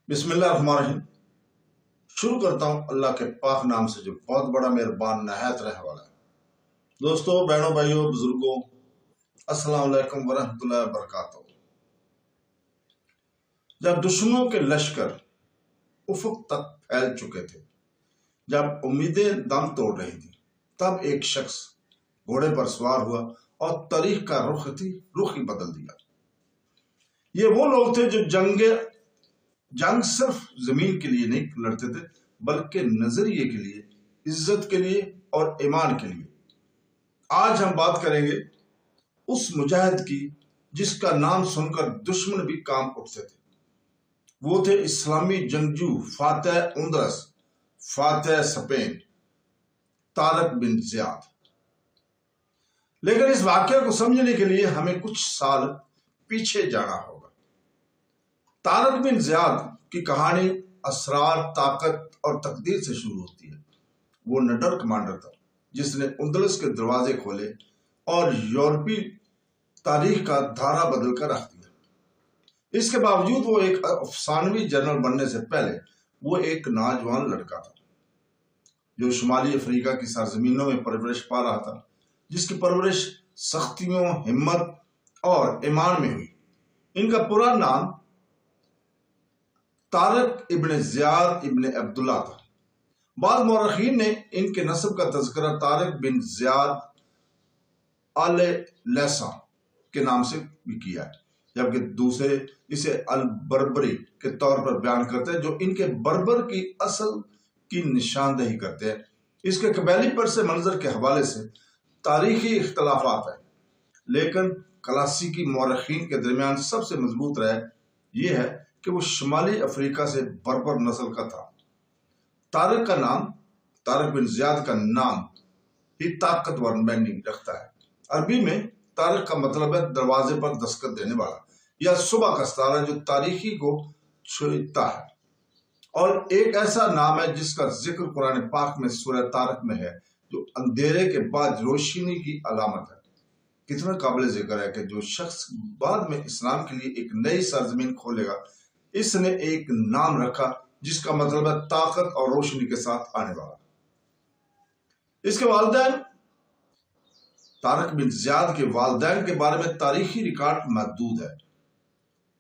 بسم اللہ الرحمن الرحیم۔ شروع کرتا ہوں اللہ کے پاک نام سے جو بہت بڑا مہربان نہایت رہنے والا ہے۔ دوستو، بہنوں، بھائیوں، بزرگوں، السلام علیکم ورحمۃ اللہ وبرکاتہ۔ جب دشمنوں کے لشکر افق تک پھیل چکے تھے، جب امیدیں دم توڑ رہی تھیں، تب ایک شخص گھوڑے پر سوار ہوا اور تاریخ کا رخ ہی بدل دیا۔ یہ وہ لوگ تھے جو جنگ صرف زمین کے لیے نہیں لڑتے تھے، بلکہ نظریے کے لیے، عزت کے لیے اور ایمان کے لیے۔ آج ہم بات کریں گے اس مجاہد کی جس کا نام سن کر دشمن بھی کام اٹھتے تھے۔ وہ تھے اسلامی جنگجو، فاتح اندلس، فاتح اسپین، طارق بن زیاد۔ لیکن اس واقعہ کو سمجھنے کے لیے ہمیں کچھ سال پیچھے جانا ہوگا۔ طارق بن زیاد کی کہانی اسرار، طاقت اور تقدیر سے شروع ہوتی ہے۔ وہ نڈر کمانڈر تھا جس نے اندلس کے دروازے کھولے اور یورپی تاریخ کا دھارا بدل کر رکھ دیا۔ اس کے باوجود وہ ایک افسانوی جنرل بننے سے پہلے وہ ایک نوجوان لڑکا تھا جو شمالی افریقہ کی سرزمینوں میں پرورش پا رہا تھا، جس کی پرورش سختیوں، ہمت اور ایمان میں ہوئی۔ ان کا پورا نام طارق ابن زیاد ابن عبداللہ تھا۔ بعض مورخین نے ان کے نسب کا تذکرہ طارق بن زیاد آل لیسا کے نام سے بھی کیا ہے، جبکہ دوسرے اسے البربری کے طور پر بیان کرتے ہیں، جو ان کے بربر کی اصل کی نشاندہی کرتے ہیں۔ اس کے قبیلی پس منظر کے حوالے سے تاریخی اختلافات ہیں، لیکن کلاسیکی مورخین کے درمیان سب سے مضبوط رائے یہ ہے کہ وہ شمالی افریقہ سے بربر نسل کا تھا۔ طارق بن زیاد کا نام ہی طاقتور معنی رکھتا ہے۔ عربی میں طارق کا مطلب ہے دروازے پر دستک دینے والا یا صبح کا ستارہ جو تاریخی کو چھوتا ہے، اور ایک ایسا نام ہے جس کا ذکر قرآن پاک میں سورہ طارق میں ہے، جو اندھیرے کے بعد روشنی کی علامت ہے۔ کتنا قابل ذکر ہے کہ جو شخص بعد میں اسلام کے لیے ایک نئی سرزمین کھولے گا، اس نے ایک نام رکھا جس کا مطلب ہے طاقت اور روشنی کے ساتھ آنے والا۔ اس کے والدین، طارق بن زیاد کے والدین کے بارے میں تاریخی ریکارڈ محدود ہے۔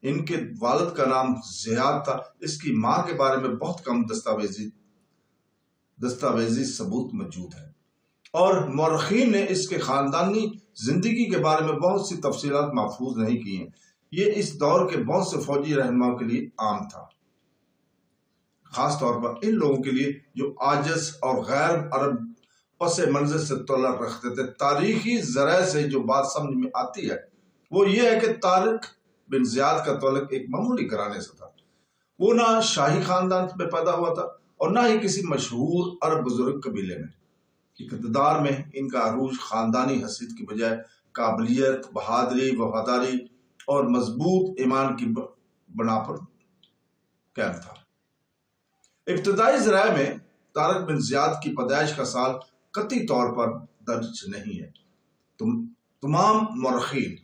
ان کے والد کا نام زیاد تھا۔ اس کی ماں کے بارے میں بہت کم دستاویزی ثبوت موجود ہے، اور مورخین نے اس کے خاندانی زندگی کے بارے میں بہت سی تفصیلات محفوظ نہیں کی ہیں۔ یہ اس دور کے بہت سے فوجی رہنماؤں کے لیے عام تھا، خاص طور پر ان لوگوں کے لیے جو عاجز اور غیر عرب پس منظر سے تعلق رکھتے تھے۔ تاریخی ذرائع سے جو بات سمجھ میں آتی ہے وہ یہ ہے کہ طارق بن زیاد کا تعلق ایک معمولی گھرانے سے تھا۔ وہ نہ شاہی خاندان میں پیدا ہوا تھا اور نہ ہی کسی مشہور عرب بزرگ قبیلے میں۔ اقتدار میں ان کا عروج خاندانی حیثیت کی بجائے قابلیت، بہادری، وفاداری اور مضبوط ایمان کی بنا پر قائم تھا۔ ابتدائی ذرائع میں طارق بن زیاد کی پیدائش کا سال قطعی طور پر درج نہیں ہے۔ تمام مورخین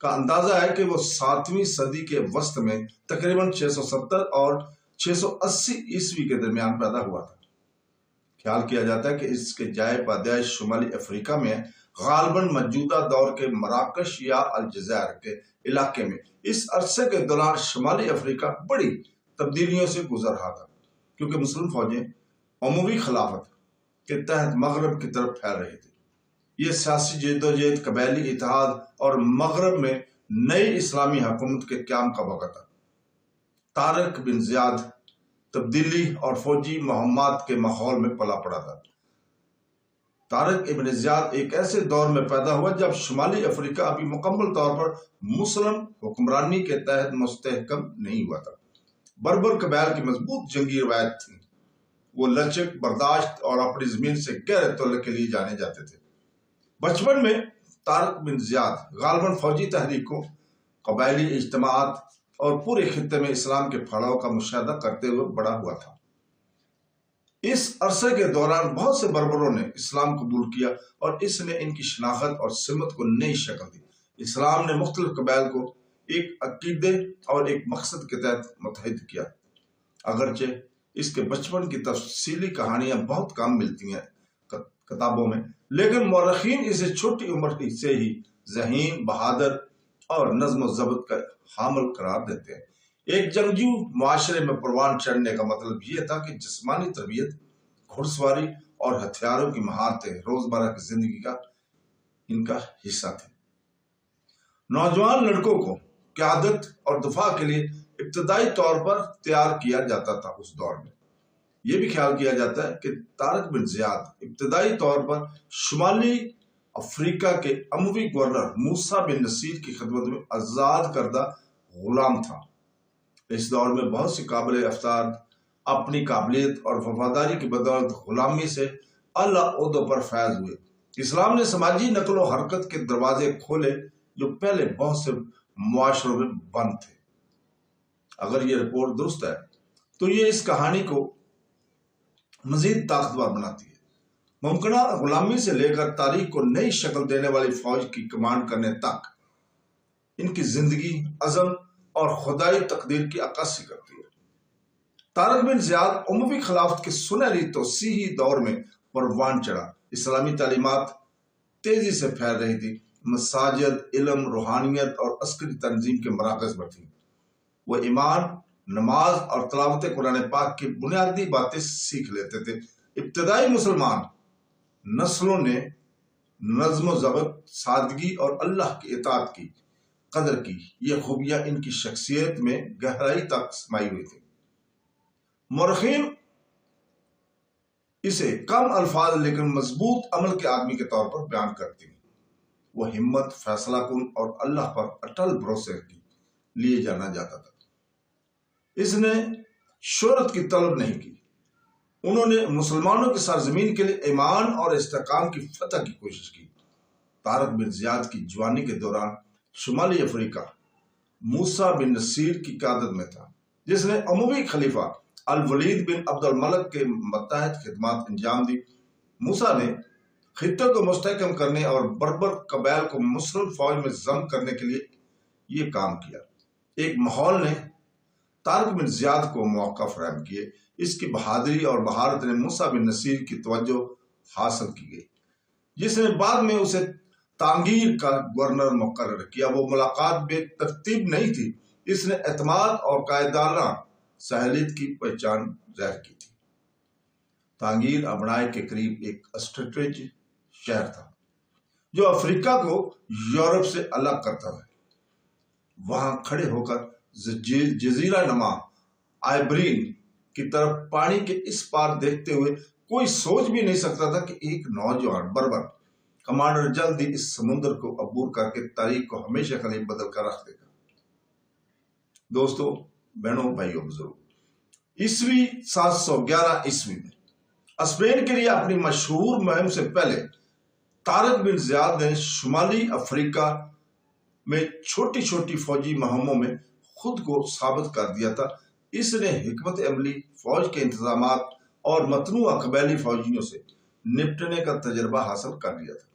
کا اندازہ ہے کہ وہ 7ویں صدی کے وسط میں تقریباً 670 اور 680 عیسوی کے درمیان پیدا ہوا تھا۔ خیال کیا جاتا ہے کہ اس کے جائے پیدائش شمالی افریقہ میں، غالباً موجودہ دور کے مراکش یا الجزائر کے علاقے میں۔ اس عرصے کے دوران شمالی افریقہ بڑی تبدیلیوں سے گزر رہا تھا، کیونکہ مسلم فوجیں اموی خلافت کے تحت مغرب کی طرف پھیل رہی تھی۔ یہ سیاسی جدوجہد، قبائلی اتحاد اور مغرب میں نئی اسلامی حکومت کے قیام کا وقت تھا۔ طارق بن زیاد تبدیلی اور فوجی مہمات کے ماحول میں پلا پڑا تھا۔ طارق ابن زیاد ایک ایسے دور میں پیدا ہوا جب شمالی افریقہ ابھی مکمل طور پر مسلم حکمرانی کے تحت مستحکم نہیں ہوا تھا۔ بربر قبائل کی مضبوط جنگی روایت تھی۔ وہ لچک، برداشت اور اپنی زمین سے گہرے تعلق کے لیے جانے جاتے تھے۔ بچپن میں طارق بن زیاد غالباً فوجی تحریکوں، قبائلی اجتماعات اور پورے خطے میں اسلام کے پھیلاؤ کا مشاہدہ کرتے ہوئے بڑا ہوا تھا۔ اس عرصے کے دوران بہت سے بربروں نے اسلام قبول کیا اور اس نے ان کی شناخت اور سمت کو نئی شکل دی۔ اسلام نے مختلف قبائل کو ایک عقیدے اور ایک مقصد کے تحت متحد کیا۔ اگرچہ اس کے بچپن کی تفصیلی کہانیاں بہت کم ملتی ہیں کتابوں میں، لیکن مورخین اسے چھوٹی عمر سے ہی ذہین، بہادر اور نظم و ضبط کا حامل قرار دیتے ہیں۔ ایک جنگجو معاشرے میں پروان چڑھنے کا مطلب یہ تھا کہ جسمانی تربیت، گھڑ سواری اور ہتھیاروں کی مہارتیں روزمرہ کی زندگی کا ان کا حصہ تھے۔ نوجوان لڑکوں کو قیادت اور دفاع کے لیے ابتدائی طور پر تیار کیا جاتا تھا۔ اس دور میں یہ بھی خیال کیا جاتا ہے کہ طارق بن زیاد ابتدائی طور پر شمالی افریقہ کے اموی گورنر موسیٰ بن نصیر کی خدمت میں آزاد کردہ غلام تھا۔ اس دور میں بہت سی قابل افطار اپنی قابلیت اور وفاداری کی بدولت غلامی سے اعلیٰ عہدوں پر فائز ہوئے۔ اسلام نے سماجی نقل و حرکت کے دروازے کھولے جو پہلے بہت سے معاشروں میں بند تھے۔ اگر یہ رپورٹ درست ہے تو یہ اس کہانی کو مزید طاقتور بناتی ہے۔ ممکنہ غلامی سے لے کر تاریخ کو نئی شکل دینے والی فوج کی کمانڈ کرنے تک ان کی زندگی، عزم اور خدائی تقدیر کی عکاسی کرتی ہے۔ طارق بن زیاد اموی خلافت کے سنہری توسیعی دور میں پروان چڑھا۔ اسلامی تعلیمات تیزی سے پھیل رہی تھی، مساجد علم، روحانیت اور عسکری تنظیم کے مراکز پر تھیں۔ وہ ایمان، نماز اور تلاوت قرآن پاک کی بنیادی باتیں سیکھ لیتے تھے۔ ابتدائی مسلمان نسلوں نے نظم و ضبط، سادگی اور اللہ کی اطاعت کی قدر کی۔ یہ خوبیاں ان کی شخصیت میں گہرائی تک سمائی ہوئی تھی۔ مورخین اسے کم الفاظ لیکن مضبوط عمل کے آدمی کے طور پر بیان کرتے ہیں۔ وہ ہمت، فیصلہ کن اور اللہ پر اٹل بھروسے کے لیے جانا جاتا تھا۔ اس نے شہرت کی طلب نہیں کی۔ انہوں نے مسلمانوں کی سرزمین کے لیے ایمان اور استحکام کی فتح کی کوشش کی۔ طارق بن زیاد کی جوانی کے دوران شمالی افریقہ موسیٰ بن نصیر کی قیادت میں تھا، جس نے اموی خلیفہ الولید بن عبد الملک کے متحد خدمات انجام دی۔ موسیٰ نے خطے کو مستحکم کرنے اور بربر قبائل کو مسلم فوج میں ضم کرنے کے لیے یہ کام کیا۔ ایک ماحول نے طارق بن زیاد کو موقع فراہم کیے۔ اس کی بہادری اور مہارت نے موسیٰ بن نصیر کی توجہ حاصل کی گئی، جس نے بعد میں اسے تانگیر کا گورنر مقرر کیا۔ وہ ملاقات بے ترتیب نہیں تھی، اس نے اعتماد اور قائدانہ سہولت کی پہچان ظاہر کی تھی۔ تانگیر ابنائے کے قریب ایک اسٹریٹجک شہر تھا جو افریقہ کو یورپ سے الگ کرتا تھا۔ وہاں کھڑے ہو کر جزیرہ نما آئبرین کی طرف پانی کے اس پار دیکھتے ہوئے کوئی سوچ بھی نہیں سکتا تھا کہ ایک نوجوان بربر کمانڈر جلدی اس سمندر کو عبور کر کے تاریخ کو ہمیشہ کے لیے بدل کر رکھ دے گا۔ دوستو، بہنوں، بھائیوں، بزرگوں، عیسوی 711 عیسوی میں اسپین کے لیے اپنی مشہور مہم سے پہلے طارق بن زیاد نے شمالی افریقہ میں چھوٹی چھوٹی فوجی مہموں میں خود کو ثابت کر دیا تھا۔ اس نے حکمت عملی، فوج کے انتظامات اور متنوع قبائلی فوجیوں سے نپٹنے کا تجربہ حاصل کر لیا تھا۔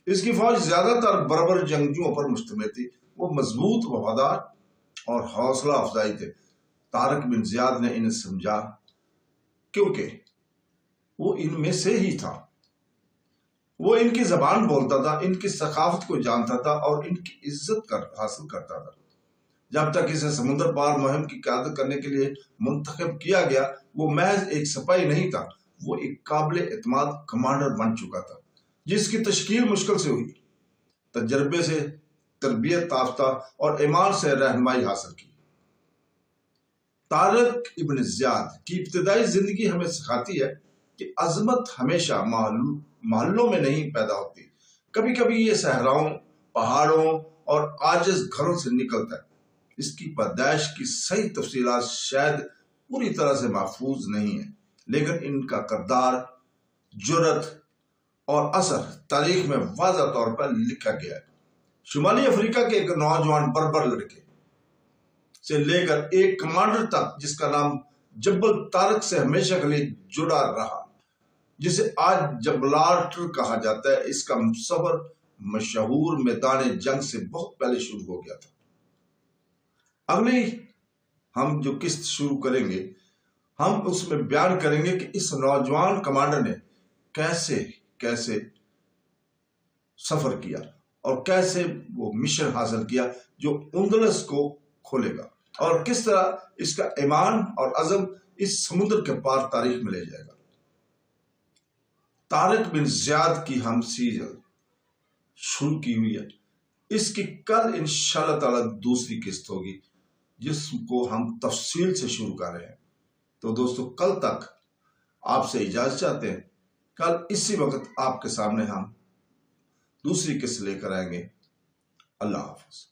اس کی فوج زیادہ تر بربر جنگجوؤں پر مشتمل تھی۔ وہ مضبوط، وفادار اور حوصلہ افزائی تھے۔ طارق بن زیاد نے انہیں سمجھا کیونکہ وہ ان میں سے ہی تھا۔ وہ ان کی زبان بولتا تھا، ان کی ثقافت کو جانتا تھا اور ان کی عزت حاصل کرتا تھا۔ جب تک اسے سمندر پار مہم کی قیادت کرنے کے لیے منتخب کیا گیا، وہ محض ایک سپاہی نہیں تھا، وہ ایک قابل اعتماد کمانڈر بن چکا تھا جس کی تشکیل مشکل سے ہوئی۔ تجربے سے تربیت یافتہ اور ایمان سے رہنمائی حاصل کی۔ طارق ابن زیاد کی ابتدائی زندگی ہمیں سکھاتی ہے کہ عظمت ہمیشہ محلوں میں نہیں پیدا ہوتی، کبھی کبھی یہ صحراؤں، پہاڑوں اور عاجز گھروں سے نکلتا ہے۔ اس کی پیدائش کی صحیح تفصیلات شاید پوری طرح سے محفوظ نہیں ہیں، لیکن ان کا کردار، جرأت اور اثر تاریخ میں واضح طور پر لکھا گیا ہے۔ شمالی افریقہ کے ایک نوجوان بربر لڑکے سے لے کر ایک کمانڈر تک جس کا نام جبل طارق سے ہمیشہ کے لیے جڑا رہا، جسے آج جبلالٹر کہا جاتا ہے، اس کا سفر مشہور میدان جنگ سے بہت پہلے شروع ہو گیا تھا۔ اگلی ہم جو قسط شروع کریں گے ہم اس میں بیان کریں گے کہ اس نوجوان کمانڈر نے کیسے کیسے سفر کیا اور کیسے وہ مشن حاصل کیا جو اندلس کو کھولے گا، اور کس طرح اس کا ایمان اور عزم اس سمندر کے پار تاریخ میں لے جائے گا۔ طارق بن زیاد کی ہم سیریل شروع کی ہوئی ہے، اس کی کل انشاءاللہ تعالی دوسری قسط ہوگی جس کو ہم تفصیل سے شروع کر رہے ہیں۔ تو دوستو کل تک آپ سے اجازت چاہتے ہیں، کل اسی وقت آپ کے سامنے ہم دوسری قسط لے کر آئیں گے۔ اللہ حافظ۔